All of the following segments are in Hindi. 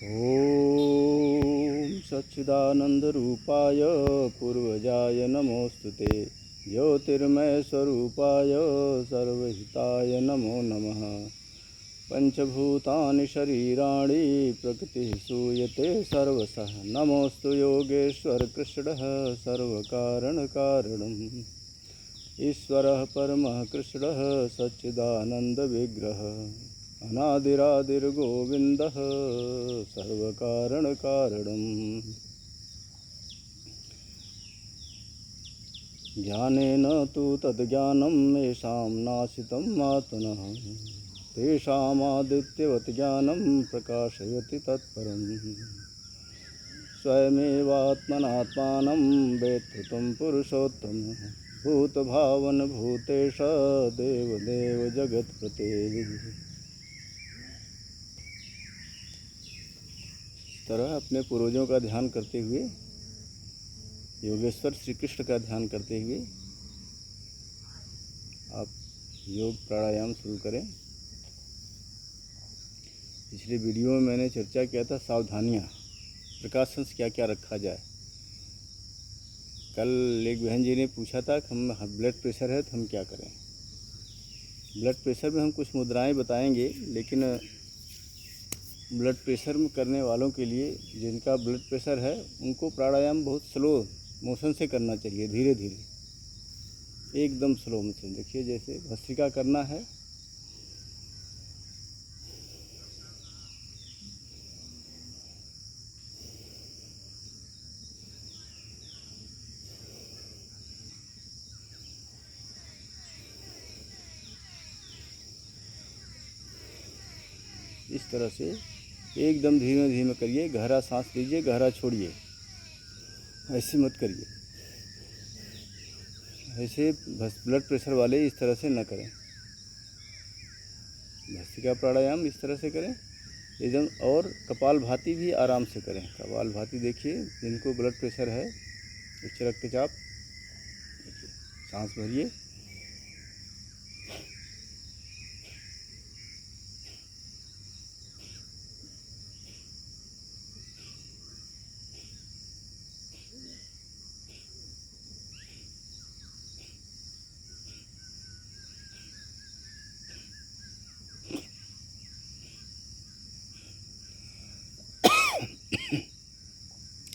ॐ सच्चिदानन्दरूपाय पूर्वजाय नमोऽस्तुते। ज्योतिर्मयस्वरूपाय सर्वहिताय नमो नमः। पंचभूतानि शरीराणि प्रकृतिः सूयते सर्वशः। नमोऽस्तु योगेश्वर कृष्णः सर्वकारणकारणम्। ईश्वरः परमः कृष्णः सच्चिदानन्दविग्रहः। अनादिरादिर्गोविन्दः सर्वकारणकारणम्। ज्ञानेन तु तद्ज्ञानं येषां नाशितं आत्मनः तेषामादित्यवत् ज्ञानं प्रकाशयति तत्परम्। स्वयमेवात्मनात्मानं वेत्ति तं पुरुषोत्तमः। भूतभावन भूतेश देवदेव जगत्पते। इस तरह अपने पूर्वजों का ध्यान करते हुए, योगेश्वर श्री कृष्ण का ध्यान करते हुए आप योग प्राणायाम शुरू करें। पिछले वीडियो में मैंने चर्चा किया था सावधानियाँ, प्रिकॉशंस क्या क्या रखा जाए। कल एक बहन जी ने पूछा था कि हम ब्लड प्रेशर है तो हम क्या करें। ब्लड प्रेशर में हम कुछ मुद्राएं बताएंगे, लेकिन ब्लड प्रेशर में करने वालों के लिए, जिनका ब्लड प्रेशर है, उनको प्राणायाम बहुत स्लो मोशन से करना चाहिए, धीरे धीरे, एकदम स्लो मोशन। देखिए जैसे भस्त्रिका करना है, इस तरह से एकदम धीमे धीमे करिए। गहरा सांस लीजिए, गहरा छोड़िए, ऐसे मत करिए। ऐसे ब्लड प्रेशर वाले इस तरह से न करें। भस्त्रिका प्राणायाम इस तरह से करें एकदम। और कपालभाति भी आराम से करें। कपालभाति देखिए, जिनको ब्लड प्रेशर है, उच्च रक्तचाप, सांस भरिए,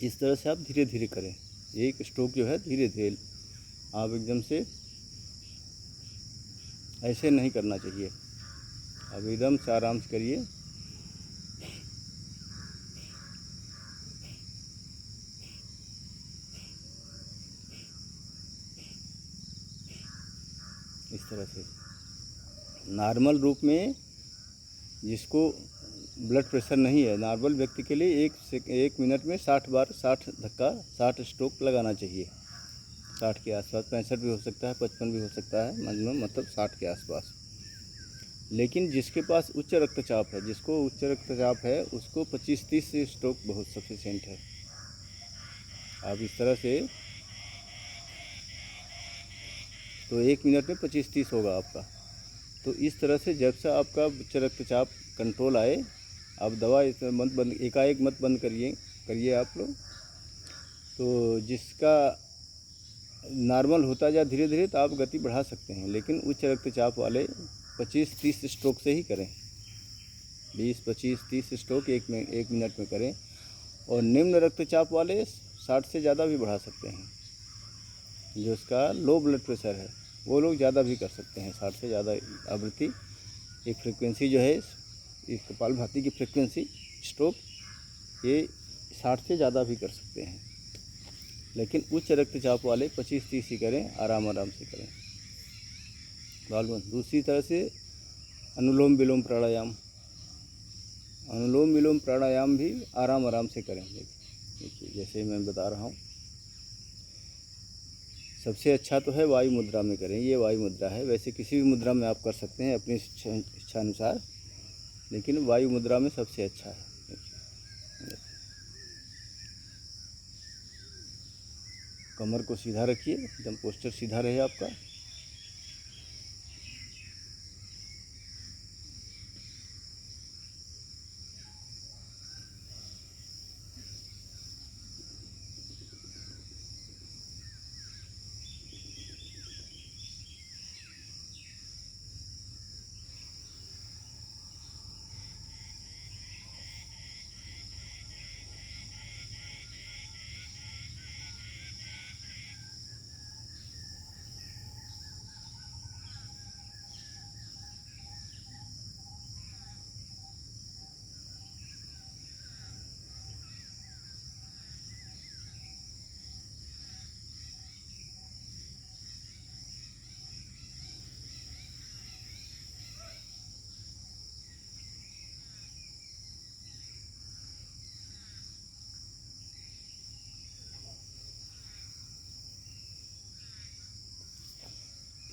इस तरह से आप धीरे धीरे करें। एक स्ट्रोक जो है धीरे धीरे, आप एकदम से ऐसे नहीं करना चाहिए। अब एकदम से आराम से करिए। इस तरह से नॉर्मल रूप में, जिसको ब्लड प्रेशर नहीं है, नॉर्मल व्यक्ति के लिए एक मिनट में 60 बार, 60 धक्का, 60 स्ट्रोक लगाना चाहिए। 60 के आसपास, 65 भी हो सकता है, 55 भी हो सकता है, मतलब 60 के आसपास। लेकिन जिसके पास उच्च रक्तचाप है, उसको 25-30 स्ट्रोक बहुत सफिशिएंट है। आप इस तरह से, तो एक मिनट में 25-30 होगा आपका। तो इस तरह से जब से आपका उच्च रक्तचाप कंट्रोल आए, आप दवा मत बंद, एकाएक मत बंद करिए आप लोग। तो जिसका नॉर्मल होता जाए धीरे धीरे, तो आप गति बढ़ा सकते हैं। लेकिन उच्च रक्तचाप वाले 25-30 स्ट्रोक से ही करें। 20-25-30 स्ट्रोक एक मिनट में करें। और निम्न रक्तचाप वाले 60 से ज़्यादा भी बढ़ा सकते हैं। जो इसका लो ब्लड प्रेशर है, वो लोग ज़्यादा भी कर सकते हैं। 60 से ज़्यादा आवृत्ति, एक फ्रिक्वेंसी जो है, इस कपालभाति की फ्रिक्वेंसी स्ट्रोक, ये 60 से ज़्यादा भी कर सकते हैं। लेकिन उच्च रक्तचाप वाले 25-30 ही करें, आराम से करें। दूसरी तरह से अनुलोम विलोम प्राणायाम भी आराम से करें। देखिए जैसे मैं बता रहा हूँ, सबसे अच्छा तो है वायु मुद्रा में करें। ये वायु मुद्रा है, वैसे किसी भी मुद्रा में आप कर सकते हैं अपनी इच्छा अनुसार, लेकिन वायु मुद्रा में सबसे अच्छा है। कमर को सीधा रखिए, एकदम पोस्चर सीधा रहे आपका।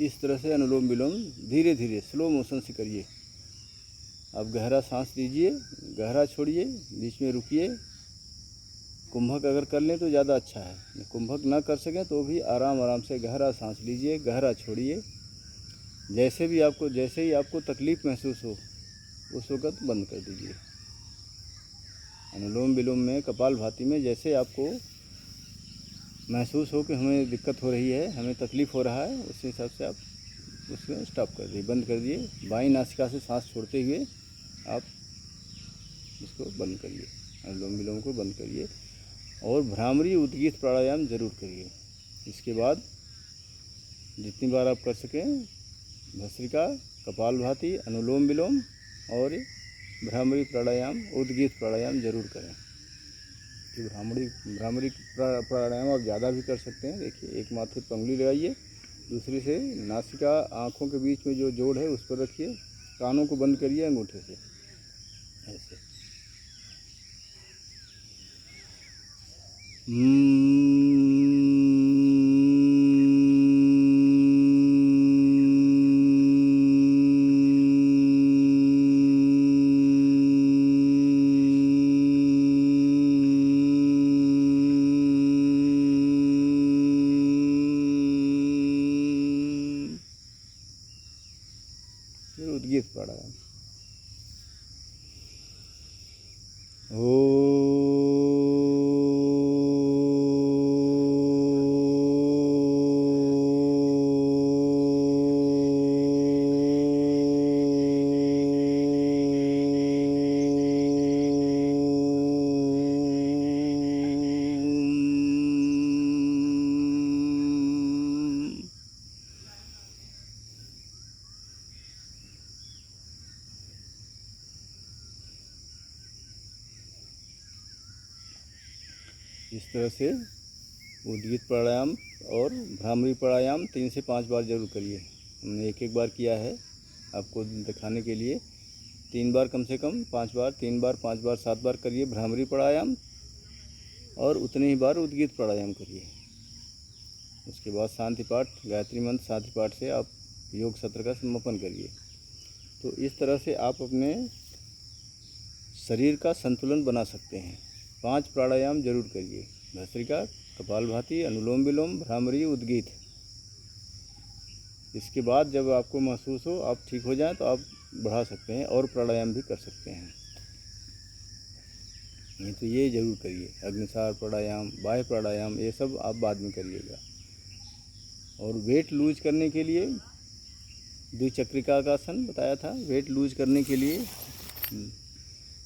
इस तरह से अनुलोम विलोम धीरे धीरे स्लो मोशन से करिए। आप गहरा सांस लीजिए, गहरा छोड़िए, बीच में रुकिए। कुंभक अगर कर लें तो ज़्यादा अच्छा है, कुंभक ना कर सकें तो भी आराम आराम से गहरा सांस लीजिए, गहरा छोड़िए। जैसे ही आपको तकलीफ़ महसूस हो उस वक़्त बंद कर दीजिए। अनुलोम विलोम में, कपालभाति में जैसे आपको महसूस हो कि हमें दिक्कत हो रही है, हमें तकलीफ़ हो रहा है, उस हिसाब से आप उसमें स्टॉप कर दिए, बंद कर दिए। बाईं नासिका से सांस छोड़ते हुए आप इसको बंद करिए, अनुलोम विलोम को बंद करिए। और भ्रामरी उद्गीत प्राणायाम ज़रूर करिए। इसके बाद जितनी बार आप कर सकें भस्त्रिका, कपालभाति, अनुलोम विलोम और भ्रामरी प्राणायाम, उद्गीत प्राणायाम ज़रूर करें। कि भ्रामरी प्राणायाम आप ज़्यादा भी कर सकते हैं। देखिए, एक माथे पर उंगली लगाइए, दूसरी से नासिका आँखों के बीच में जो जोड़ है उस पर रखिए, कानों को बंद करिए अंगूठे से ऐसे। उद्गीत प्राणायाम। इस तरह से उद्गीत प्राणायाम और भ्रामरी प्राणायाम 3 से 5 बार ज़रूर करिए। हमने एक बार किया है आपको दिखाने के लिए। 3 बार कम से कम, 5 बार, 3 बार, 5 बार, 7 बार करिए भ्रामरी प्राणायाम और उतने ही बार उद्गीत प्राणायाम करिए। उसके बाद शांति पाठ, गायत्री मंत्र शांति पाठ से आप योग सत्र का समापन करिए। तो इस तरह से आप अपने शरीर का संतुलन बना सकते हैं। 5 प्राणायाम जरूर करिए, भस्त्रिका, कपालभाति, अनुलोम विलोम, भ्रामरी, उद्गीत। इसके बाद जब आपको महसूस हो, आप ठीक हो जाएं, तो आप बढ़ा सकते हैं और प्राणायाम भी कर सकते हैं। नहीं तो ये ज़रूर करिए, अग्निसार प्राणायाम, बाह्य प्राणायाम, ये सब आप बाद में करिएगा। और वेट लूज करने के लिए द्विचक्रिका का आसन बताया था। वेट लूज करने के लिए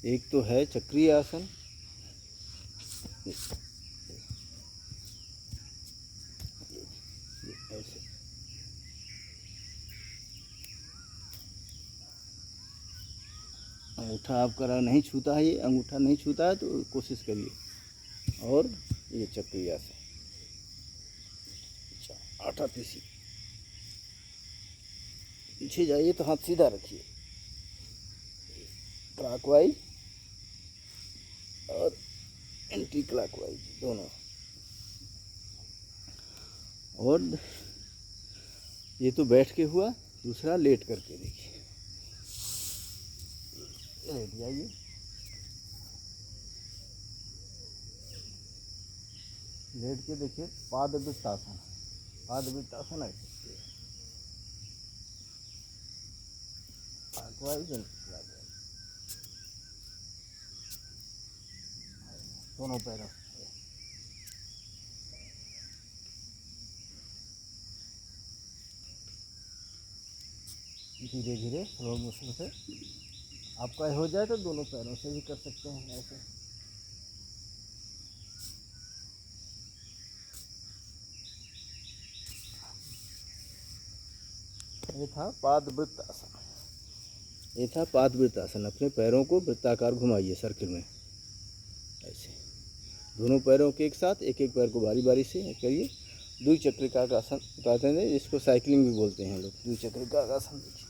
एक तो है चक्रीय आसन, ऐसे अंगूठा आपका नहीं छूता है, ये अंगूठा नहीं छूता है तो कोशिश करिए। और ये चक्रीय आसन, आटा पीसी, पीछे जाइए तो हाथ सीधा रखिए, क्लॉकवाइज और एंटी क्लॉकवाइज दोनों। और ये तो बैठ के हुआ, दूसरा लेट करके देखिए, लेट जाइए, लेट के देखिए, पादवृत्तासन, पादवृत्तासन ऐसे क्लॉकवाइज एंटी क्लॉकवाइज दोनों पैरों। धीरे धीरे स्लो मोशन से आपका हो जाए तो दोनों पैरों से भी कर सकते हैं ऐसे। ये था पादवृत्तासन, ये था पादवृत्तासन। अपने पैरों को वृत्ताकार घुमाइए सर्किल में ऐसे, दोनों पैरों के एक साथ, एक एक पैर को बारी बारी से करिए। द्विचक्रिका का आसन बताते हैं, इसको साइकिलिंग भी बोलते हैं लोग। द्विचक्रिका का आसन देखिए,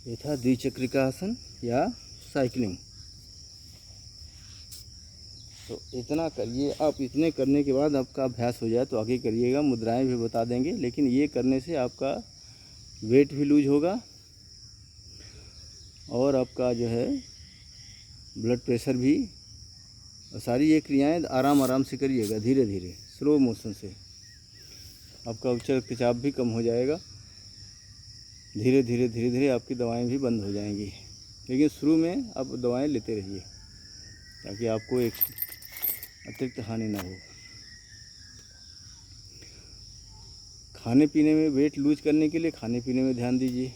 ये था द्विचक्रिका आसन या साइकिलिंग। तो इतना करिए आप। इतने करने के बाद आपका अभ्यास हो जाए तो आगे करिएगा, मुद्राएं भी बता देंगे। लेकिन ये करने से आपका वेट भी लूज होगा और आपका जो है ब्लड प्रेशर भी, और सारी ये क्रियाएं आराम आराम से करिएगा, धीरे धीरे स्लो मोशन से। आपका उच्च रक्तचाप भी कम हो जाएगा। धीरे धीरे आपकी दवाएं भी बंद हो जाएंगी। लेकिन शुरू में आप दवाएं लेते रहिए ताकि आपको एक अतिरिक्त हानि ना हो। खाने पीने में वेट लूज करने के लिए खाने पीने में ध्यान दीजिए।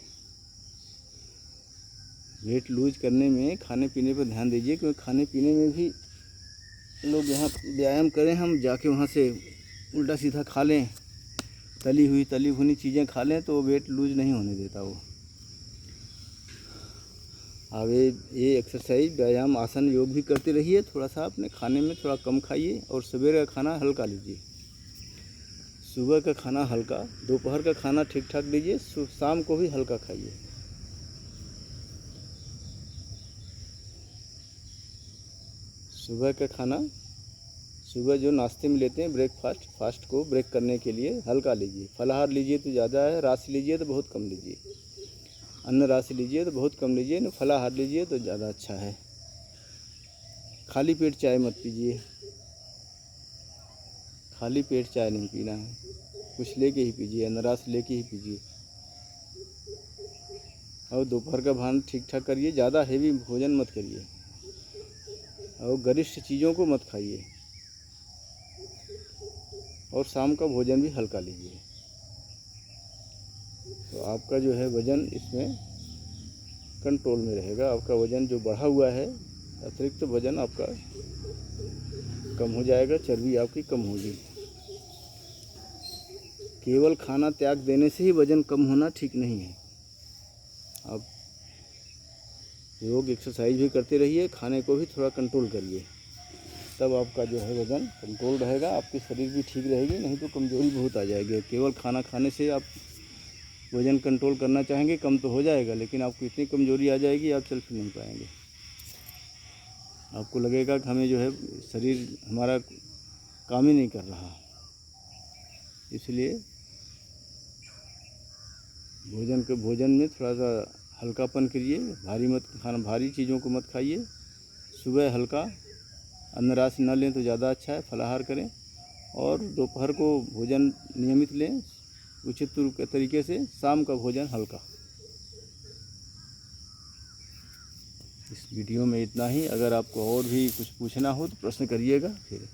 वेट लूज करने में खाने पीने पर ध्यान दीजिए, क्योंकि खाने पीने में भी लोग यहाँ व्यायाम करें, हम जाके वहाँ से उल्टा सीधा खा लें, तली भुनी चीज़ें खा लें, तो वेट लूज नहीं होने देता वो। अब ये एक्सरसाइज, व्यायाम, आसन, योग भी करते रहिए। थोड़ा सा अपने खाने में थोड़ा कम खाइए और सवेरे का खाना हल्का लीजिए। सुबह का खाना हल्का, दोपहर का खाना ठीक ठाक लीजिए, शाम को भी हल्का खाइए। सुबह का खाना, सुबह जो नाश्ते में लेते हैं ब्रेकफास्ट, फास्ट को ब्रेक करने के लिए हल्का लीजिए। फलाहार लीजिए तो ज़्यादा है, राशि लीजिए तो बहुत कम लीजिए। अन्न राशि लीजिए तो बहुत कम लीजिए, न फलाहार लीजिए तो ज़्यादा अच्छा है। खाली पेट चाय मत पीजिए, खाली पेट चाय नहीं पीना है, कुछ लेके ही पीजिए, अन्न राशि लेके ही पीजिए। और दोपहर का भान ठीक ठाक करिए, ज़्यादा हेवी भोजन मत करिए और गरिष्ठ चीज़ों को मत खाइए। और शाम का भोजन भी हल्का लीजिए। तो आपका जो है वज़न इसमें कंट्रोल में रहेगा। आपका वज़न जो बढ़ा हुआ है, अतिरिक्त वज़न आपका कम हो जाएगा, चर्बी आपकी कम होगी। केवल खाना त्याग देने से ही वज़न कम होना ठीक नहीं है। आप योग एक्सरसाइज भी करते रहिए, खाने को भी थोड़ा कंट्रोल करिए, तब आपका जो है वज़न कंट्रोल रहेगा, आपकी शरीर भी ठीक रहेगी। नहीं तो कमज़ोरी बहुत आ जाएगी। केवल खाना खाने से आप वज़न कंट्रोल करना चाहेंगे, कम तो हो जाएगा, लेकिन आपको इतनी कमज़ोरी आ जाएगी आप चल फिर नहीं पाएंगे। आपको लगेगा कि हमें जो है शरीर हमारा काम ही नहीं कर रहा। इसलिए भोजन में थोड़ा सा हल्कापन करिए, भारी चीज़ों को मत खाइए। सुबह हल्का, अन्न राशि न लें तो ज़्यादा अच्छा है, फलाहार करें। और दोपहर को भोजन नियमित लें उचित तरीके से, शाम का भोजन हल्का। इस वीडियो में इतना ही। अगर आपको और भी कुछ पूछना हो तो प्रश्न करिएगा फिर।